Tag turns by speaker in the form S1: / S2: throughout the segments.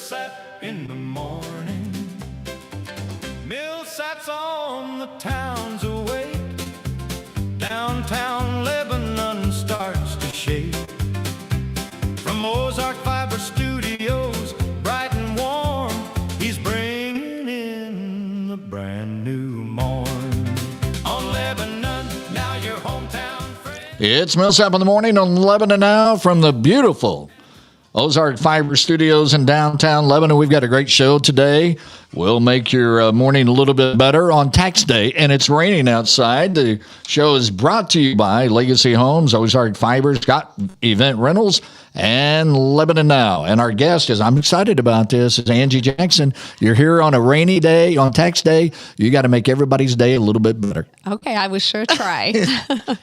S1: Millsap in the morning. Millsap's on the town's awake. Downtown Lebanon starts to shake. From Ozark Fiber Studios, bright and warm, he's bringing in the brand new morn. On Lebanon, now your hometown friend.
S2: It's Millsap in the Morning on Lebanon Now from the beautiful Ozark Fiber Studios in downtown Lebanon. We've got a great show today. We'll make your morning a little bit better on tax day, and it's raining outside. The show is brought to you by Legacy Homes, Ozark Fiber, Scott Event Rentals, and Lebanon Now. And our guest is, I'm excited about this, is Angie Jackson. You're here on a rainy day, on tax day. You got to make everybody's day a little bit better.
S3: Okay, I will sure try.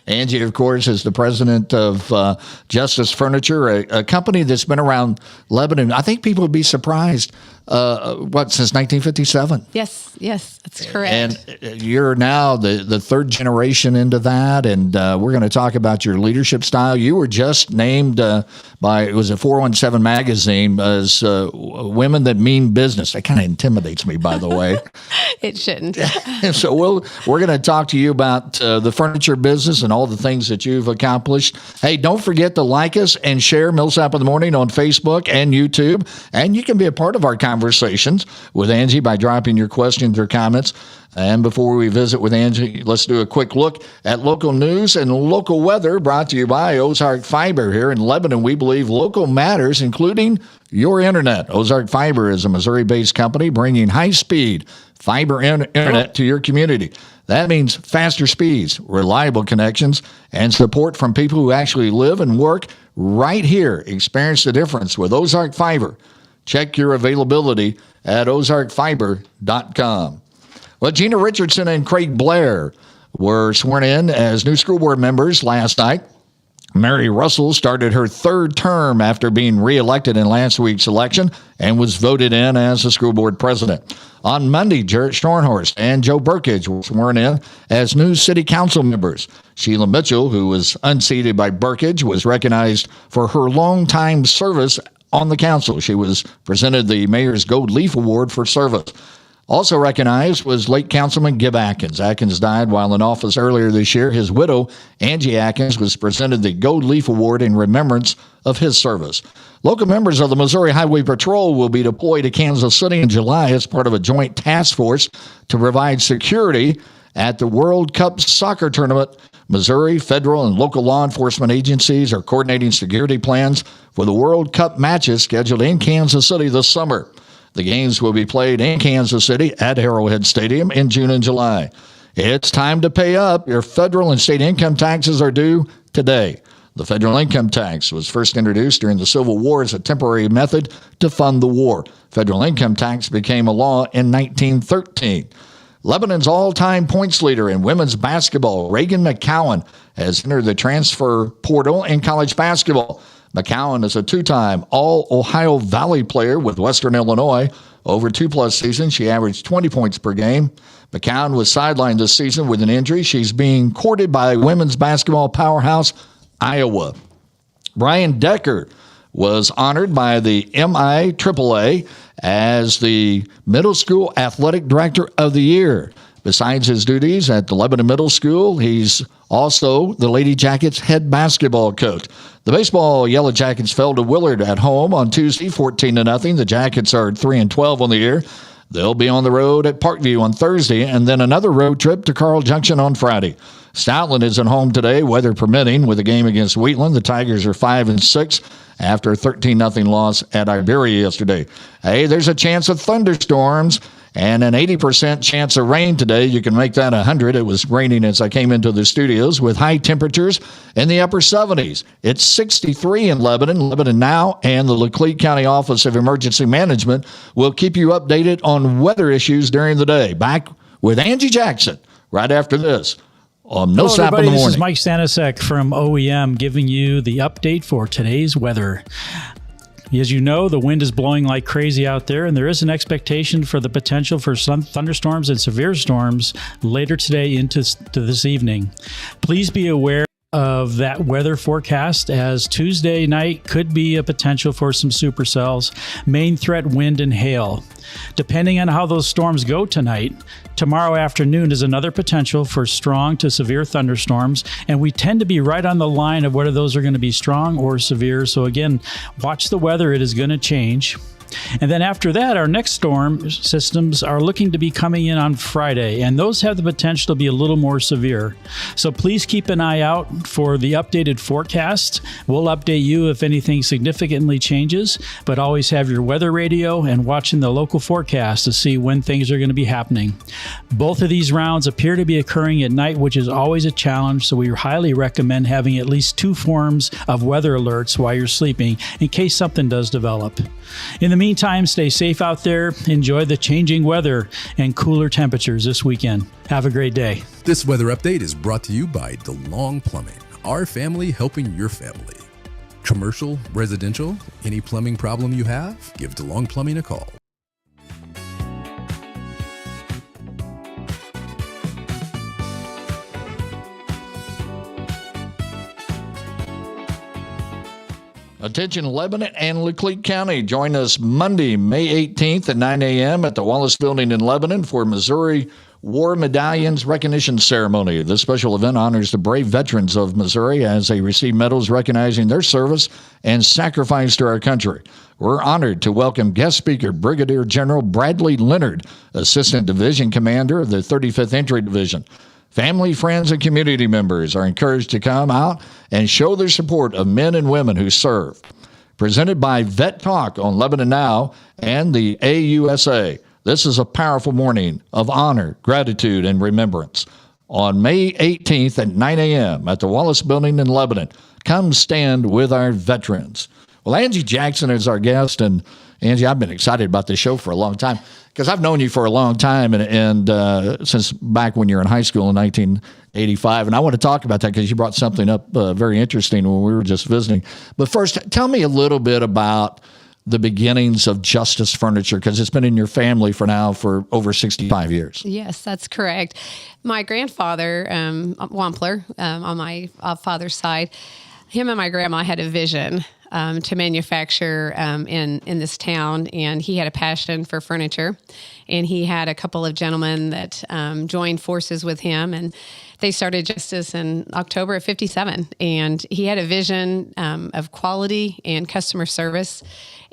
S2: Angie, of course, is the president of Justice Furniture, a company that's been around Lebanon. I think people would be surprised. Since 1957?
S3: Yes, that's correct.
S2: And you're now the third generation into that, and we're going to talk about your leadership style. You were just named by, it was a 417 magazine, as Women That Mean Business. That kind of intimidates me, by the way.
S3: It shouldn't.
S2: So we're going to talk to you about the furniture business and all the things that you've accomplished. Hey, don't forget to like us and share Millsap in the Morning on Facebook and YouTube, and you can be a part of our conversations with Angie by dropping your questions or comments. And before we visit with Angie, let's do a quick look at local news and local weather, brought to you by Ozark Fiber. Here in Lebanon, we believe local matters, including your internet. Ozark Fiber is a Missouri-based company bringing high-speed fiber internet to your community. That means faster speeds, reliable connections, and support from people who actually live and work right here. Experience the difference with Ozark Fiber. Check your availability at ozarkfiber.com. Well, Gina Richardson and Craig Blair were sworn in as new school board members last night. Mary Russell started her third term after being reelected in last week's election and was voted in as the school board president. On Monday, Jarrett Stornhorst and Joe Burkage were sworn in as new city council members. Sheila Mitchell, who was unseated by Burkage, was recognized for her longtime service on the council. She was presented the Mayor's Gold Leaf Award for service. Also recognized was late Councilman Gib Atkins. Atkins died while in office earlier this year. His widow, Angie Atkins, was presented the Gold Leaf Award in remembrance of his service. Local members of the Missouri Highway Patrol will be deployed to Kansas City in July as part of a joint task force to provide security at the World Cup soccer tournament. Missouri, federal, and local law enforcement agencies are coordinating security plans for the World Cup matches scheduled in Kansas City this summer. The games will be played in Kansas City at Arrowhead Stadium in June and July. It's time to pay up. Your federal and state income taxes are due today. The federal income tax was first introduced during the Civil War as a temporary method to fund the war. Federal income tax became a law in 1913. Lebanon's all-time points leader in women's basketball, Reagan McCowan, has entered the transfer portal in college basketball. McCowan is a two-time All-Ohio Valley player with Western Illinois. Over 2+ seasons, she averaged 20 points per game. McCowan was sidelined this season with an injury. She's being courted by women's basketball powerhouse Iowa. Brian Decker was honored by the MIAAA as the Middle School Athletic Director of the Year. Besides his duties at the Lebanon Middle School, he's also the Lady Jackets head basketball coach. The baseball Yellow Jackets fell to Willard at home on Tuesday, 14-0. The Jackets are 3-12 on the year. They'll be on the road at Parkview on Thursday, and then another road trip to Carl Junction on Friday. Stoutland is at home today, weather permitting, with a game against Wheatland. The Tigers are 5-6 after a 13-0 loss at Iberia yesterday. Hey, there's a chance of thunderstorms and an 80% chance of rain today. You can make that 100. It was raining as I came into the studios with high temperatures in the upper 70s. It's 63 in Lebanon. Lebanon Now and the Laclede County Office of Emergency Management will keep you updated on weather issues during the day. Back with Angie Jackson right after this on Millsap in the Morning.
S4: This is Mike Stanisic from OEM giving you the update for today's weather. As you know, the wind is blowing like crazy out there, and there is an expectation for the potential for some thunderstorms and severe storms later today into this evening. Please be aware of that weather forecast, as Tuesday night could be a potential for some supercells. Main threat, wind and hail. Depending on how those storms go tonight, tomorrow afternoon is another potential for strong to severe thunderstorms, and we tend to be right on the line of whether those are going to be strong or severe. So again, watch the weather. It is going to change. And then after that, our next storm systems are looking to be coming in on Friday, and those have the potential to be a little more severe. So please keep an eye out for the updated forecast. We'll update you if anything significantly changes, but always have your weather radio and watching the local forecast to see when things are going to be happening. Both of these rounds appear to be occurring at night, which is always a challenge, so we highly recommend having at least 2 forms of weather alerts while you're sleeping in case something does develop. In the meantime, stay safe out there, enjoy the changing weather and cooler temperatures this weekend. Have a great day.
S5: This weather update is brought to you by DeLong Plumbing, our family helping your family. Commercial, residential, any plumbing problem you have, give DeLong Plumbing a call.
S2: Attention Lebanon and Leclerc County. Join us Monday, May 18th at 9 a.m. at the Wallace Building in Lebanon for Missouri War Medallions Recognition Ceremony. This special event honors the brave veterans of Missouri as they receive medals recognizing their service and sacrifice to our country. We're honored to welcome guest speaker Brigadier General Bradley Leonard, Assistant Division Commander of the 35th Infantry Division. Family, friends, and community members are encouraged to come out and show their support of men and women who serve. Presented by Vet Talk on Lebanon Now and the AUSA, this is a powerful morning of honor, gratitude, and remembrance. On May 18th at 9 a.m. at the Wallace Building in Lebanon, come stand with our veterans. Well, Angie Jackson is our guest, and Angie, I've been excited about this show for a long time because I've known you for a long time, and since back when you were in high school in 1985. And I want to talk about that because you brought something up very interesting when we were just visiting. But first, tell me a little bit about the beginnings of Justice Furniture, because it's been in your family for over 65 years.
S3: Yes, that's correct. My grandfather, Wampler, on my father's side, him and my grandma had a vision to manufacture in this town, and he had a passion for furniture, and he had a couple of gentlemen that joined forces with him, and they started Justice in October of 57, and he had a vision of quality and customer service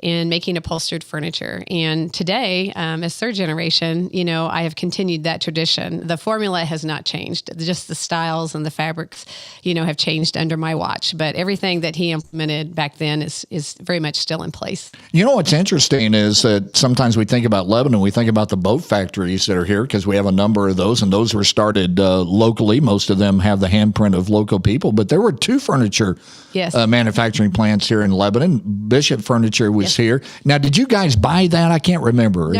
S3: in making upholstered furniture. And today, as third generation, I have continued that tradition. The formula has not changed. Just the styles and the fabrics, have changed under my watch. But everything that he implemented back then is very much still in place.
S2: What's interesting is that sometimes we think about Lebanon, we think about the boat factories that are here because we have a number of those, and those were started locally. Most of them have the handprint of local people, but there were 2 furniture manufacturing plants here in Lebanon. Bishop Furniture was here. Now, did you guys buy that? I can't remember.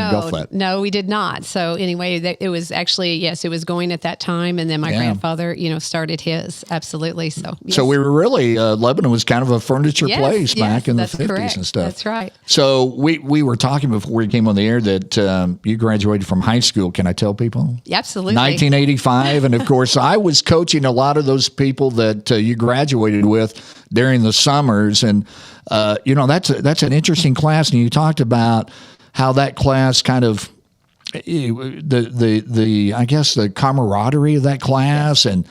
S3: No, we did not. So anyway, it was actually, it was going at that time. And then my grandfather, started his. Absolutely. So, yes.
S2: So we were really, Lebanon was kind of a furniture place back in the 50s
S3: correct.
S2: And stuff.
S3: That's right.
S2: So we were talking before we came on the air that you graduated from high school. Can I tell people?
S3: Absolutely.
S2: 1985. And of course, I was coaching a lot of those people that you graduated with during the summers. And, that's an interesting class. And you talked about how that class kind of, I guess the camaraderie of that class and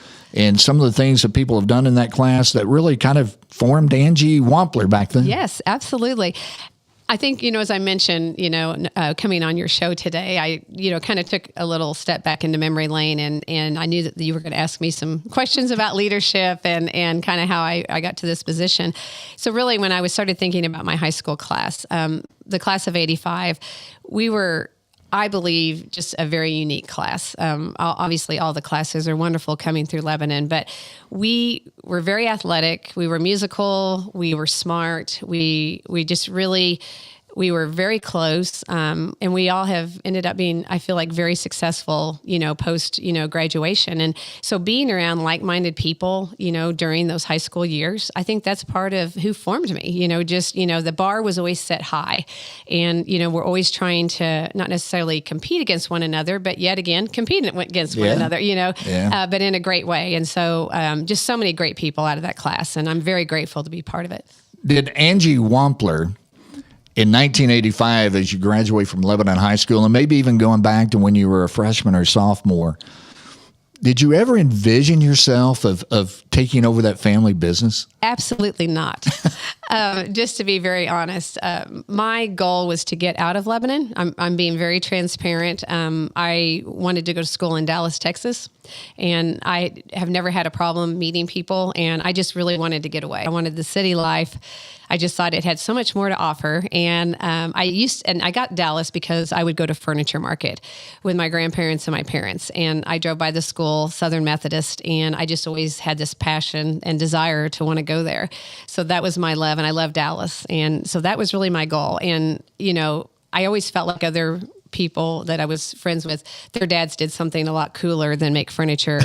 S2: some of the things that people have done in that class that really kind of formed Angie Wampler back then.
S3: Yes, absolutely. I think, as I mentioned, coming on your show today, I, kind of took a little step back into memory lane, and I knew that you were going to ask me some questions about leadership and kind of how I got to this position. So really, when I started thinking about my high school class, the class of 85, we were, I believe, just a very unique class. Obviously, all the classes are wonderful coming through Lebanon, but we were very athletic. We were musical. We were smart. We just really we were very close, and we all have ended up being, I feel like, very successful, post, graduation. And so being around like-minded people, during those high school years, I think that's part of who formed me, the bar was always set high, and, we're always trying to not necessarily compete against one another, but yet again, competing against one another, but in a great way. And so just so many great people out of that class, and I'm very grateful to be part of it.
S2: Did Angie Wampler in 1985, as you graduate from Lebanon High School, and maybe even going back to when you were a freshman or sophomore, did you ever envision yourself of taking over that family business?
S3: Absolutely not. Just to be very honest, my goal was to get out of Lebanon. I'm being very transparent. I wanted to go to school in Dallas, Texas, and I have never had a problem meeting people, and I just really wanted to get away. I wanted the city life. I just thought it had so much more to offer. And I got Dallas because I would go to Furniture Market with my grandparents and my parents. And I drove by the school, Southern Methodist, and I just always had this passion and desire to want to go there. So that was my love, and I love Dallas. And so that was really my goal. And, I always felt like other people that I was friends with, their dads did something a lot cooler than make furniture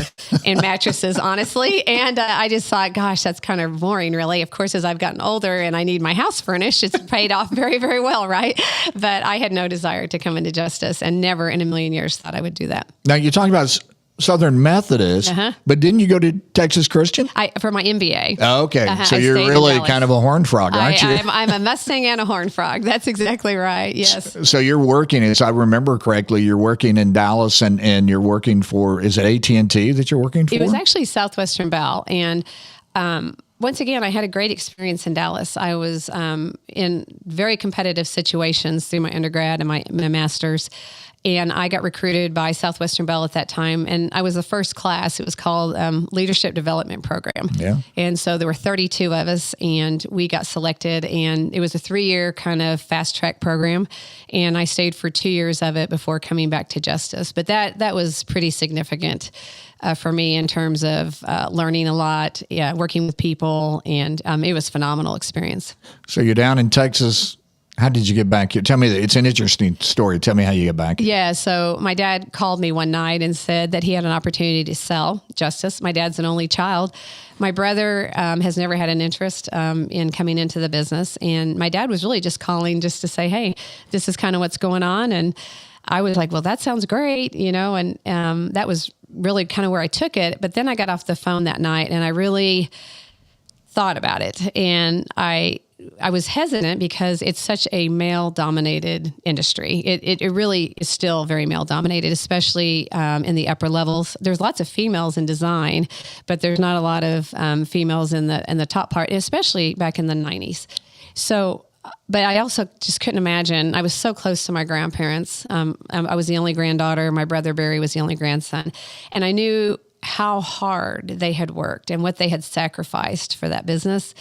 S3: and mattresses, honestly. And I just thought, gosh, that's kind of boring, really. Of course, as I've gotten older and I need my house furnished, it's paid off very, very well, right? But I had no desire to come into justice, and never in a million years thought I would do that.
S2: Now, you're talking about Southern Methodist, but didn't you go to Texas Christian?
S3: For my MBA.
S2: Oh, okay. So
S3: I
S2: you're
S3: stayed in
S2: really
S3: Dallas.
S2: kind of a horned frog, aren't you?
S3: I'm a Mustang and a horned frog. That's exactly right. Yes.
S2: So you're working, as I remember correctly, you're working in Dallas, and you're working for, is it AT&T that you're working for?
S3: It was actually Southwestern Bell. And once again, I had a great experience in Dallas. I was in very competitive situations through my undergrad and my master's. And I got recruited by Southwestern Bell at that time. And I was the first class. It was called Leadership Development Program.
S2: Yeah.
S3: And so there were 32 of us, and we got selected. And it was a 3-year kind of fast track program. And I stayed for 2 years of it before coming back to justice. But that was pretty significant for me in terms of learning a lot, working with people. And it was a phenomenal experience.
S2: So you're down in Texas. How did you get back here? Tell me that. It's an interesting story. Tell me how you get back.
S3: Yeah. So my dad called me one night and said that he had an opportunity to sell justice. My dad's an only child. My brother has never had an interest in coming into the business. And my dad was really just calling just to say, hey, this is kind of what's going on. And I was like, well, that sounds great, and that was really kind of where I took it. But then I got off the phone that night, and I really thought about it. And I was hesitant because it's such a male-dominated industry. It really is still very male-dominated, especially in the upper levels. There's lots of females in design, but there's not a lot of females in the top part, especially back in the 90s. So, but I also just couldn't imagine. I was so close to my grandparents. I was the only granddaughter. My brother Barry was the only grandson, and I knew how hard they had worked and what they had sacrificed for that business.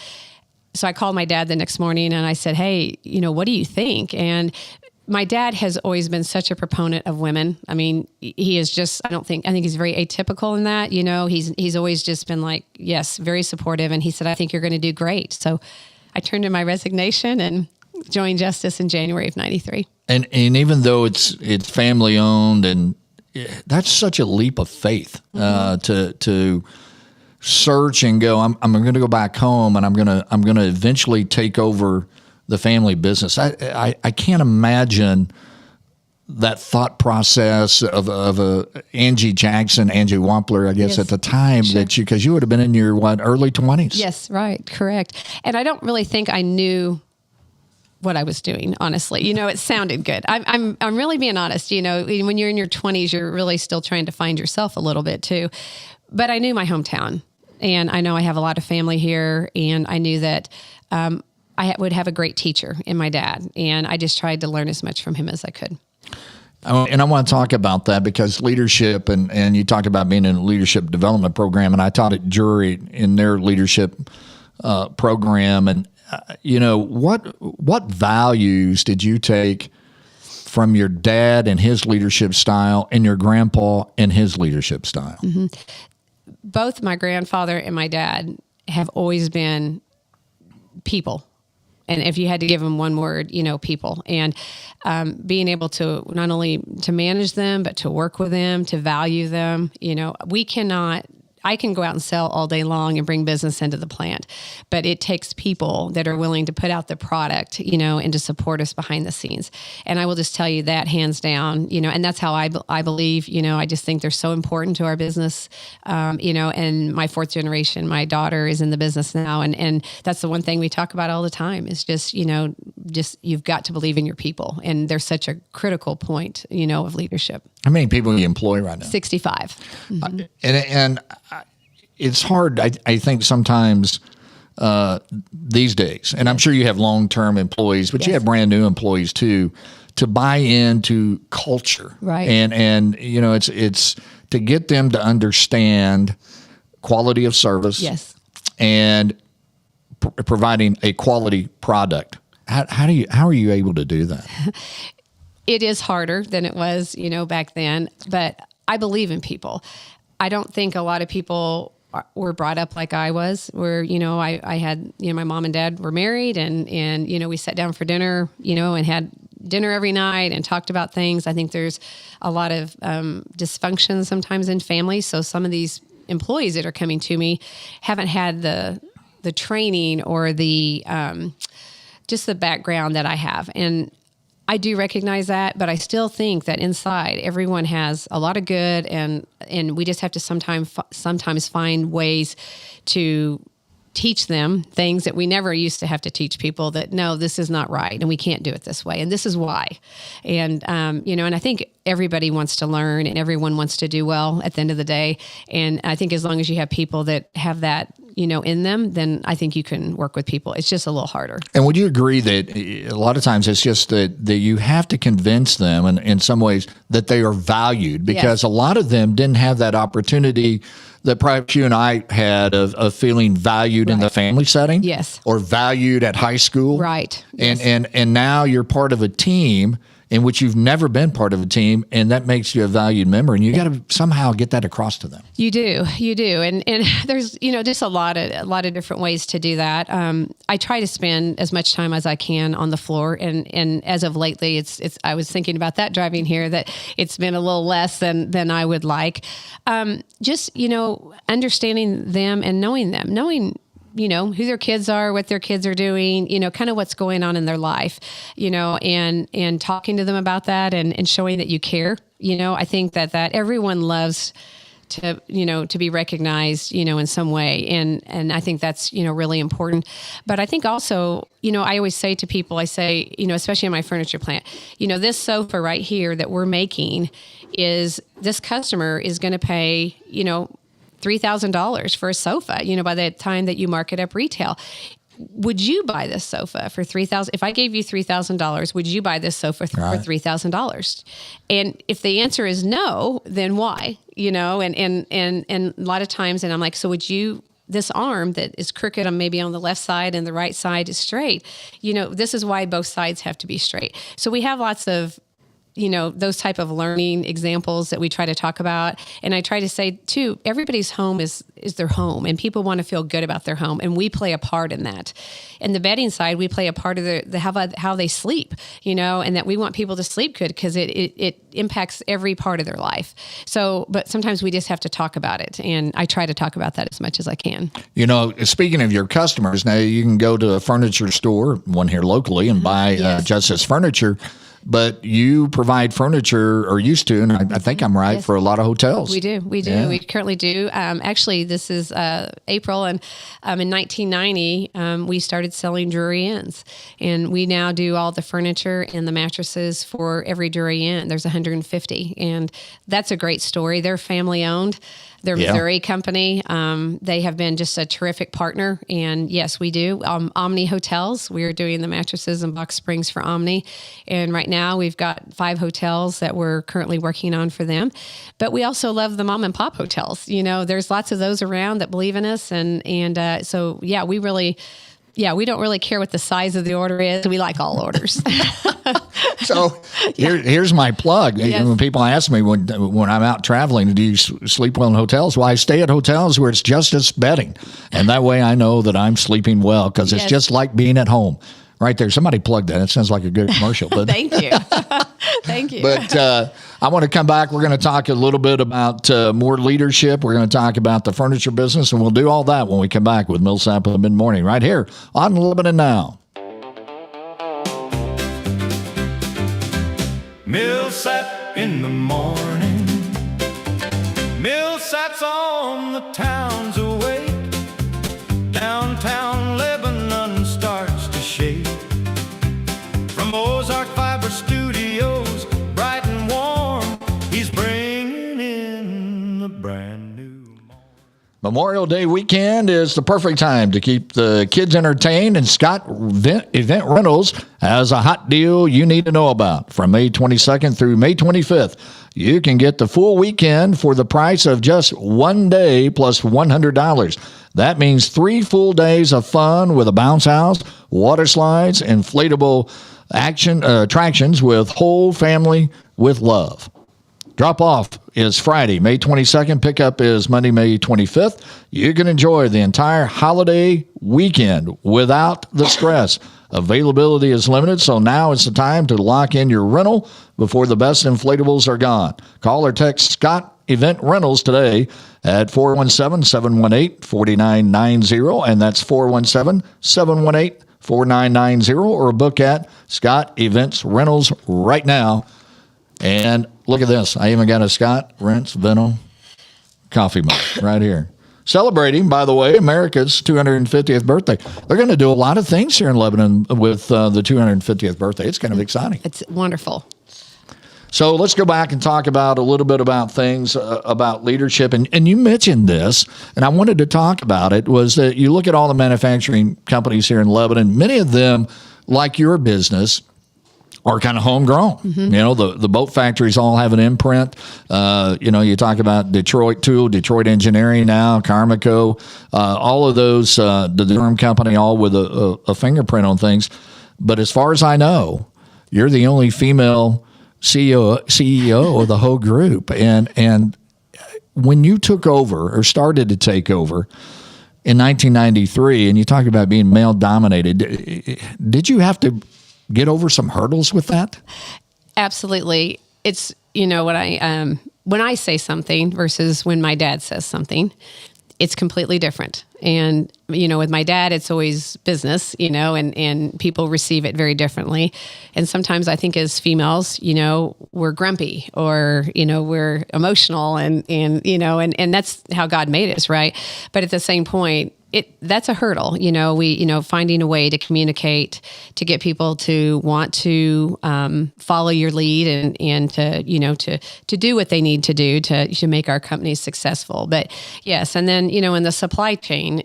S3: So I called my dad the next morning and I said, hey, what do you think? And my dad has always been such a proponent of women. I mean, he is just, I think he's very atypical in that, he's always just been like, yes, very supportive. And he said, I think you're going to do great. So I turned in my resignation and joined Justice in January of 93. And
S2: even though it's family owned, and that's such a leap of faith to search and go, I'm going to go back home, and I'm going to eventually take over the family business. I can't imagine that thought process of Angie Wampler, I guess, at the time, sure, that because you would have been in your early 20s.
S3: Yes, right, correct. And I don't really think I knew what I was doing, honestly. It sounded good. I'm really being honest. When you're in your 20s, you're really still trying to find yourself a little bit too. But I knew my hometown, and I know I have a lot of family here, and I knew that I would have a great teacher in my dad, and I just tried to learn as much from him as I could.
S2: And I want to talk about that because leadership, and you talked about being in a leadership development program, and I taught at Jury in their leadership program. And, what values did you take from your dad and his leadership style and your grandpa and his leadership style?
S3: Mm-hmm. Both my grandfather and my dad have always been people. And if you had to give them one word, people, and being able to not only to manage them, but to work with them, to value them. I can go out and sell all day long and bring business into the plant, but it takes people that are willing to put out the product, and to support us behind the scenes. And I will just tell you that hands down, and that's how I believe, I just think they're so important to our business, and my fourth generation, my daughter is in the business now. And that's the one thing we talk about all the time is just you've got to believe in your people. And they're such a critical point, of leadership.
S2: How many people do you employ right now?
S3: 65. Mm-hmm.
S2: And it's hard, I think, sometimes these days, and I'm sure you have long-term employees, but you have brand new employees too, to buy into culture.
S3: Right.
S2: And it's to get them to understand quality of service.
S3: Yes.
S2: And providing a quality product. How are you able to do that?
S3: It is harder than it was, back then, but I believe in people. I don't think a lot of people were brought up like I was, where, I had, my mom and dad were married and, we sat down for dinner, and had dinner every night and talked about things. I think there's a lot of dysfunction sometimes in families. So some of these employees that are coming to me haven't had the training or the, just the background that I have. And I do recognize that, but I still think that inside everyone has a lot of good, and we just have to sometimes find ways to teach them things that we never used to have to teach people, that no, this is not right and we can't do it this way and this is why. And and I think everybody wants to learn and everyone wants to do well at the end of the day. And I think as long as you have people that have that in them, then I think you can work with people. It's just a little harder.
S2: And would you agree that a lot of times it's just that you have to convince them, and in some ways, that they are valued, because a lot of them didn't have that opportunity that perhaps you and I had of feeling valued in the family setting,
S3: yes,
S2: or valued at high school,
S3: right?
S2: And now you're part of a team in which you've never been part of a team, and that makes you a valued member, and you got to somehow get that across to them.
S3: You do, and there's just a lot of different ways to do that. I try to spend as much time as I can on the floor, and as of lately, it's I was thinking about that driving here, that it's been a little less than I would like. Just understanding them and knowing them, who their kids are, what their kids are doing, kind of what's going on in their life, and talking to them about that and showing that you care. I think that everyone loves to be recognized, in some way. And I think that's, really important. But I think also, I always say to people, I say, especially in my furniture plant, this sofa right here that we're making this customer is going to pay, $3,000 for a sofa, by the time that you mark it up retail. Would you buy this sofa for $3,000? If I gave you $3,000, would you buy this sofa for $3,000? And if the answer is no, then why? And a lot of times, and I'm like, so would you? This arm that is crooked on maybe on the left side and the right side is straight. This is why both sides have to be straight. So we have lots of those type of learning examples that we try to talk about. And I try to say too, everybody's home is their home, and people want to feel good about their home. And we play a part in that. And the bedding side, we play a part of how they sleep, and that we want people to sleep good because it impacts every part of their life. So, but sometimes we just have to talk about it. And I try to talk about that as much as I can.
S2: Speaking of your customers, now you can go to a furniture store, one here locally, and buy Justice Furniture. But you provide furniture, or used to, and I think I'm right, for a lot of hotels.
S3: We do. Yeah. We currently do. Actually, this is April, and in 1990, we started selling Drury Inns. And we now do all the furniture and the mattresses for every Drury Inn. There's 150, and that's a great story. They're family-owned. They're a Missouri company. They have been just a terrific partner. And yes, we do. Omni Hotels, we're doing the mattresses in Box Springs for Omni. And right now we've got 5 hotels that we're currently working on for them. But we also love the mom and pop hotels. There's lots of those around that believe in us. And so, we don't really care what the size of the order is. We like all orders.
S2: So here's my plug.
S3: Yes.
S2: When people ask me when I'm out traveling, do you sleep well in hotels? Well, I stay at hotels where it's Justice bedding. And that way I know that I'm sleeping well, because it's just like being at home. right there. Somebody plugged that. It sounds like a good commercial. But
S3: Thank you. Thank you.
S2: But I want to come back. We're going to talk a little bit about more leadership. We're going to talk about the furniture business, and we'll do all that when we come back with Millsap in the Mid-Morning right here on Lebanon Now.
S1: Millsap in the morning. Millsap's on the town's awake. Downtown Lebanon starts to shake. From Ozark Fiber Studios, bright and warm, he's bringing in the brand new.
S2: Memorial Day weekend is the perfect time to keep the kids entertained, and Scott Event Rentals has a hot deal you need to know about. From May 22nd through May 25th, you can get the full weekend for the price of just one day plus $100. That means 3 full days of fun with a bounce house, water slides, inflatable attractions with whole family with love. Drop off is Friday, May 22nd. Pickup is Monday, May 25th. You can enjoy the entire holiday weekend without the stress. Availability is limited, so now is the time to lock in your rental before the best inflatables are gone. Call or text Scott Event Rentals today at 417-718-4990, and that's 417-718-4990, or book at Scott Events Rentals right now. And look at this. I even got a Scott Rents Vinyl coffee mug right here. Celebrating, by the way, America's 250th birthday. They're going to do a lot of things here in Lebanon with the 250th birthday. It's kind of exciting.
S3: It's wonderful.
S2: So let's go back and talk about a little bit about things about leadership. And you mentioned this, and I wanted to talk about it, was that you look at all the manufacturing companies here in Lebanon, many of them, like your business, are kind of homegrown. Mm-hmm. You know, the boat factories all have an imprint. You talk about Detroit Tool, Detroit Engineering now, Carmico, all of those, the Durham Company, all with a fingerprint on things. But as far as I know, you're the only female CEO of the whole group. And when you took over or started to take over in 1993, and you talked about being male dominated, did you have to get over some hurdles with that?
S3: Absolutely. It's, when I say something versus when my dad says something, it's completely different. And, with my dad, it's always business, and people receive it very differently. And sometimes I think as females, we're grumpy or, we're emotional and that's how God made us, right? But at the same point, that's a hurdle, finding a way to communicate, to get people to want to follow your lead and to do what they need to do to make our company successful. But yes, and then, in the supply chain,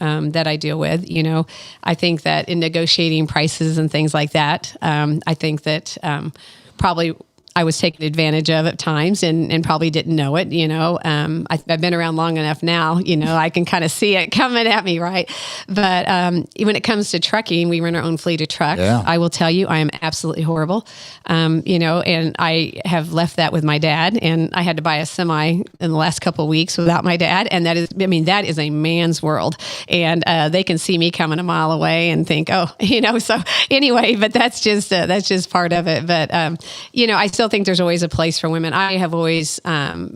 S3: that I deal with, I think that in negotiating prices and things like that, I think that probably I was taken advantage of at times and probably didn't know it. I've been around long enough now, I can kind of see it coming at me. Right. But when it comes to trucking, we run our own fleet of trucks. Yeah. I will tell you, I am absolutely horrible. And I have left that with my dad, and I had to buy a semi in the last couple of weeks without my dad. And that is a man's world, and they can see me coming a mile away and think, so anyway, but that's just part of it. But, I still think there's always a place for women. I have always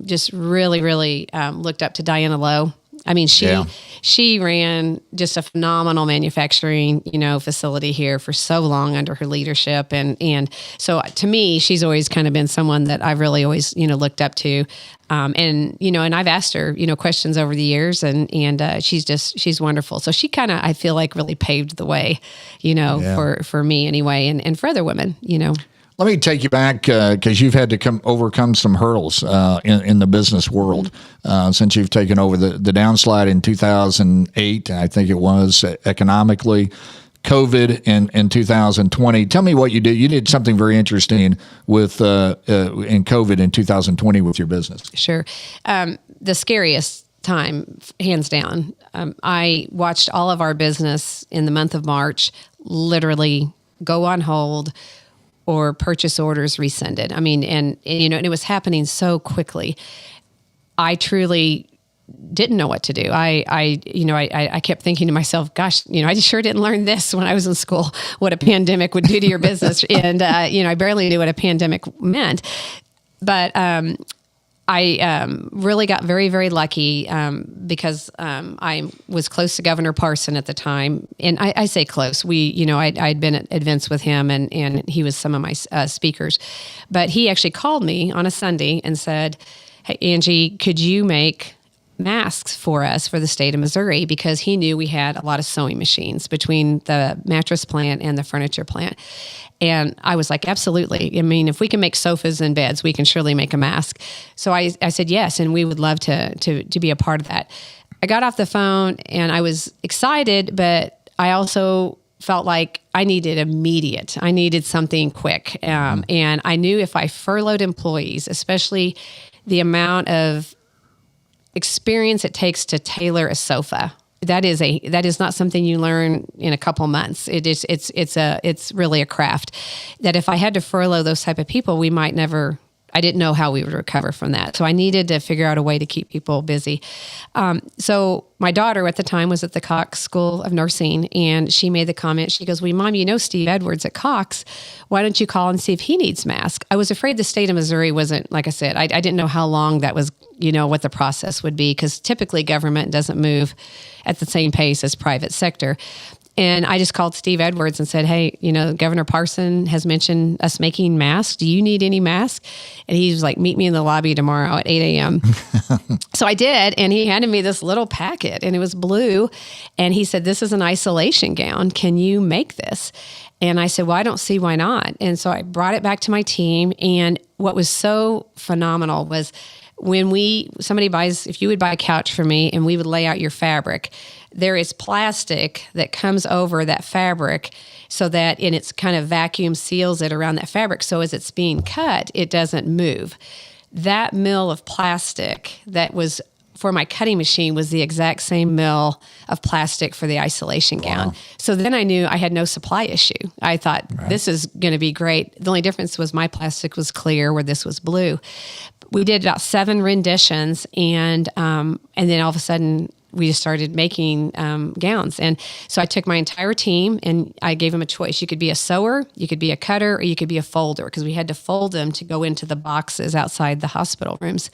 S3: just really, really looked up to Diana Lowe. I mean, she ran just a phenomenal manufacturing, facility here for so long under her leadership. And so to me, she's always kind of been someone that I've really always, looked up to. And I've asked her, questions over the years, and she's wonderful. So she kind of, I feel like, really paved the way, for me anyway, and for other women,
S2: Let me take you back because you've had to overcome some hurdles in the business world since you've taken over the downslide in 2008, I think it was, economically, COVID in 2020. Tell me what you did. You did something very interesting with in COVID in 2020 with your business.
S3: Sure. The scariest time, hands down. I watched all of our business in the month of March literally go on hold, or purchase orders rescinded. I mean, and it was happening so quickly. I truly didn't know what to do. I kept thinking to myself, gosh, I just sure didn't learn this when I was in school, what a pandemic would do to your business. And, I barely knew what a pandemic meant. But I really got very, very lucky because I was close to Governor Parson at the time. And I say close. I'd been at events with him, and he was some of my speakers. But he actually called me on a Sunday and said, hey, Angie, could you make masks for us for the state of Missouri? Because he knew we had a lot of sewing machines between the mattress plant and the furniture plant. And I was like, absolutely. I mean, if we can make sofas and beds, we can surely make a mask. So I said yes, and we would love to be a part of that. I got off the phone and I was excited, but I also felt like I needed something quick. And I knew if I furloughed employees, especially the amount of experience it takes to tailor a sofa, that is not something you learn in a couple months. It's really a craft that if I had to furlough those type of people, I didn't know how we would recover from that. So I needed to figure out a way to keep people busy. So my daughter at the time was at the Cox School of Nursing, and she made the comment, she goes, well, Mom, Steve Edwards at Cox, why don't you call and see if he needs masks? I was afraid the state of Missouri wasn't, like I said, I didn't know how long that was, what the process would be, because typically government doesn't move at the same pace as private sector. And I just called Steve Edwards and said, hey, Governor Parson has mentioned us making masks. Do you need any masks? And he was like, meet me in the lobby tomorrow at 8 a.m. So I did. And he handed me this little packet, and it was blue. And he said, this is an isolation gown. Can you make this? And I said, well, I don't see why not. And so I brought it back to my team. And what was so phenomenal was if you would buy a couch for me and we would lay out your fabric, there is plastic that comes over that fabric so that it's kind of vacuum seals it around that fabric. So as it's being cut, it doesn't move. That mill of plastic that was for my cutting machine was the exact same mill of plastic for the isolation gown. So then I knew I had no supply issue. I thought, this is going to be great. The only difference was my plastic was clear where this was blue. We did about 7 renditions, and then all of a sudden we just started making gowns. And so I took my entire team and I gave them a choice. You could be a sewer, you could be a cutter, or you could be a folder, because we had to fold them to go into the boxes outside the hospital rooms.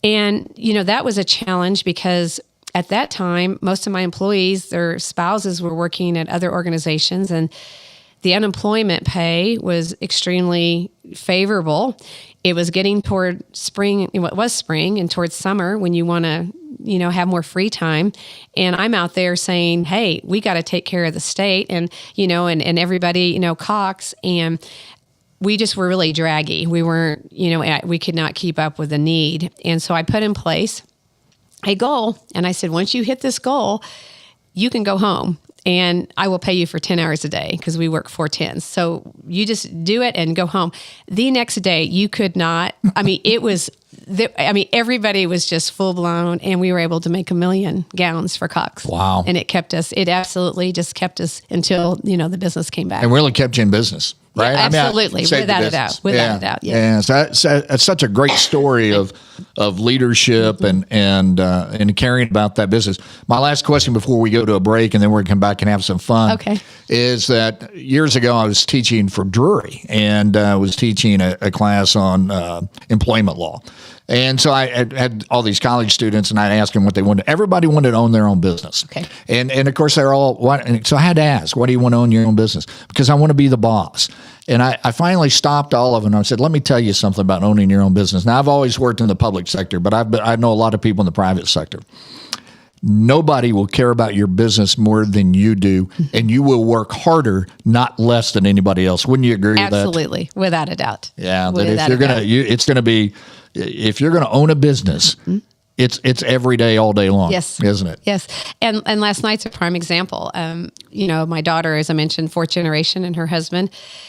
S3: And, that was a challenge because at that time, most of my employees, their spouses were working at other organizations, and the unemployment pay was extremely favorable. It was getting toward spring, it was spring, and towards summer when you want to, have more free time. And I'm out there saying, hey, we got to take care of the state and everybody, Cox. And we just were really draggy. We weren't, we could not keep up with the need. And so I put in place a goal. And I said, once you hit this goal, you can go home. And I will pay you for 10 hours a day because we work 4 10s. So you just do it and go home. The next day, you could not. Everybody was just full blown, and we were able to make 1 million gowns for Cox.
S2: Wow.
S3: And it absolutely just kept us until, the business came back.
S2: And really kept you in business, right?
S3: Yeah, absolutely. Without a doubt. Without a doubt. Yeah.
S2: So that's such a great story of leadership and caring about that business. My last question before we go to a break, and then we're going to come back and have some fun.
S3: Okay.
S2: Is that years ago I was teaching for Drury, and was teaching a class on employment law. And so I had all these college students, and I'd ask them what they wanted. Everybody wanted to own their own business. Okay. And of course, they're all, so I had to ask, why do you want to own your own business? Because I want to be the boss. And I finally stopped all of them. I said, let me tell you something about owning your own business. Now, I've always worked in the public sector, but I know a lot of people in the private sector. Nobody will care about your business more than you do, and you will work harder, not less than anybody else. Wouldn't you agree with that?
S3: Absolutely, without a doubt.
S2: Yeah, that if you're gonna own a business, it's every day, all day long.
S3: Yes,
S2: isn't it?
S3: Yes, and last night's a prime example. My daughter, as I mentioned, 4th generation, and her husband,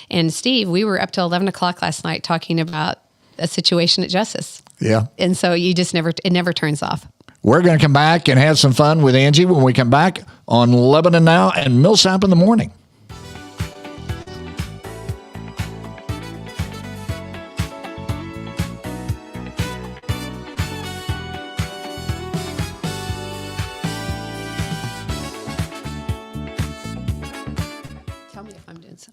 S3: and Steve. We were up till 11 o'clock last night talking about a situation at Justice.
S2: Yeah,
S3: and so it never turns off.
S2: We're going to come back and have some fun with Angie when we come back on Lebanon Now and Millsap in the Morning.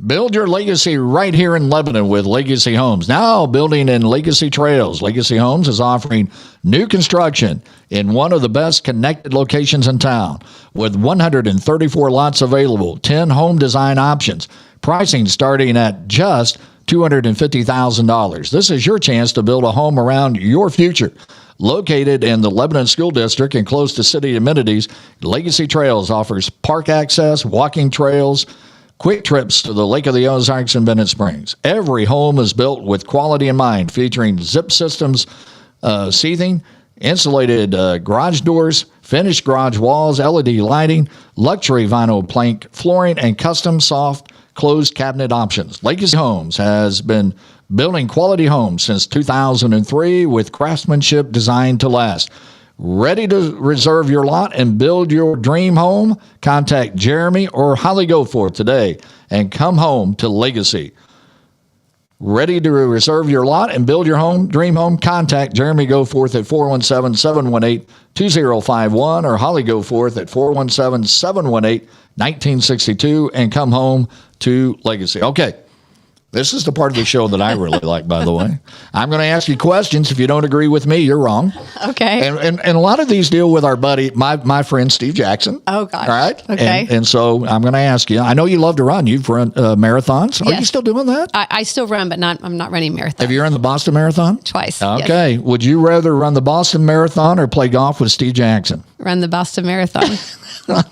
S2: Build your legacy right here in Lebanon with Legacy Homes. Now building in Legacy Trails. Legacy Homes is offering new construction in one of the best connected locations in town with 134 lots available, 10 home design options, pricing starting at just $250,000. This is your chance to build a home around your future. Located in the Lebanon School District and close to city amenities, Legacy Trails offers park access, walking trails, quick trips to the Lake of the Ozarks and Bennett Springs. Every home is built with quality in mind, featuring zip systems, seating, insulated garage doors, finished garage walls, LED lighting, luxury vinyl plank flooring, and custom soft closed cabinet options. Legacy Homes has been building quality homes since 2003 with craftsmanship designed to last. Ready to reserve your lot and build your dream home? Contact Jeremy or Holly Goforth today and come home to Legacy. Ready to reserve your lot and build your dream home? Contact Jeremy Goforth at 417-718-2051 or Holly Goforth at 417-718-1962 and come home to Legacy. Okay. This is the part of the show that I really like, by the way. I'm going to ask you questions. If you don't agree with me, you're wrong.
S3: Okay.
S2: And a lot of these deal with our buddy, my friend Steve Jackson.
S3: Oh, gosh.
S2: All right.
S3: Okay.
S2: And so I'm going to ask you. I know you love to run. You've run marathons. Are you still doing that?
S3: I still run, but I'm not running marathons.
S2: Have you run the Boston Marathon?
S3: Twice.
S2: Okay.
S3: Yes.
S2: Would you rather run the Boston Marathon or play golf with Steve Jackson?
S3: Run the Boston Marathon.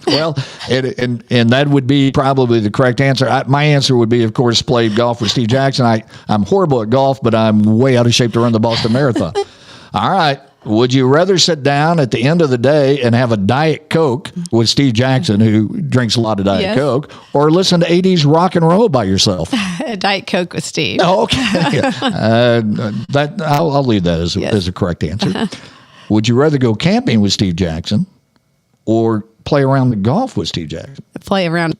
S2: Well, and that would be probably the correct answer. My answer would be, of course, play golf with Steve Jackson. I'm horrible at golf, but I'm way out of shape to run the Boston Marathon. All right. Would you rather sit down at the end of the day and have a Diet Coke with Steve Jackson, who drinks a lot of Diet Coke, or listen to 80s rock and roll by yourself?
S3: A Diet Coke with Steve.
S2: Oh, okay. I'll leave that as a correct answer. Would you rather go camping with Steve Jackson or play around the golf with Steve Jackson?
S3: Play around